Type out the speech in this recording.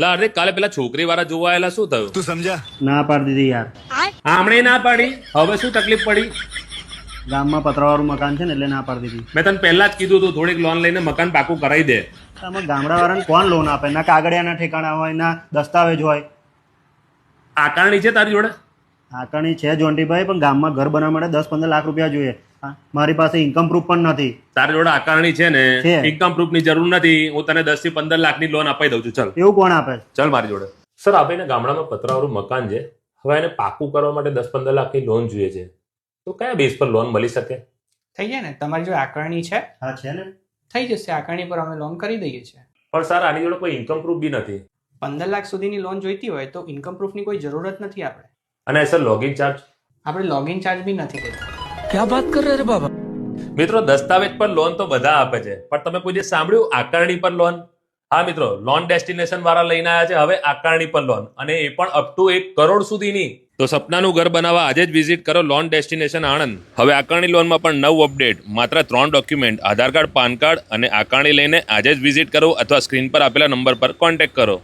લા અરે કાલે પેલા છોકરી વાળા જોવા આયેલા શું થયું? તું સમજા? ના પાડી દીધી યાર. આમણે ના પાડી, હવે શું તકલીફ પડી? ગામમાં પતરાવાળું મકાન છે ને એટલે ના પાડી દીધી. મેં તને પહેલા જ કીધું તું થોડીક લોન લઈને મકાન પાકું કરાવી દે. આમાં ગામડાવાળાને કોણ લોન આપે? ના કાગળિયાના ઠેકાણા હોય, ના દસ્તાવેજ હોય. આકારણી છે તારી જોડે? આકારણી છે જોન્ટીભાઈ, પણ ગામમાં ઘર બનાવવા માટે 10-15 લાખ રૂપિયા જોઈએ. મારી પાસે ઇન્કમ પ્રૂફ પણ નથી. તારી જોડે આકારણી છે ને? છે. ઇન્કમ પ્રૂફ ની જરૂર નથી. હું તને 10 થી 15 લાખની લોન અપાઈ દઉં છું. ચલ એવું કોણ આપે? ચલ મારી જોડે. સર આ ભાઈને ગામડામાં પતરાવાળું મકાન છે, હવે એને પાકું કરવા માટે 10-15 લાખની લોન જોઈએ છે, તો કયા બેઝ પર લોન મળી શકે? થઈ જાય ને, તમારી જો આકારણી છે હા છે ને. થઈ જશે. આકારણી પર અમે લોન કરી દઈએ છીએ. પણ સર આની જોડે કોઈ ઇન્કમ પ્રૂફ બી નથી. 15 લાખ સુધીની લોન જોઈતી હોય તો ઇન્કમ પ્રૂફની કોઈ જરૂરત નથી. અને સર લોગિન ચાર્જ? આપણે લોગિન ચાર્જ બી નથી લેતા. क्या बात कर रहे रे बाबा? મિત્રો દસ્તાવેજ પર લોન તો બધા આપે છે, પણ તમે કોઈ જે સાંભળ્યું આકારણી પર લોન? હા મિત્રો, લોન ડેસ્ટિનેશન વાળા લઈને આવ્યા છે હવે આકારણી પર લોન, અને એ પણ અપ ટુ 1 કરોડ સુધીની. તો સપનાનું ઘર બનાવવા આજે જ વિઝિટ કરો લોન ડેસ્ટિનેશન આણંદ. હવે આકારણી લોનમાં પણ નવું અપડેટ, માત્ર 3 ડોક્યુમેન્ટ, આધાર કાર્ડ, પાન કાર્ડ અને આકારણી લઈને આજે જ વિઝિટ કરો અથવા સ્ક્રીન પર આપેલા નંબર પર કોન્ટેક્ટ કરો.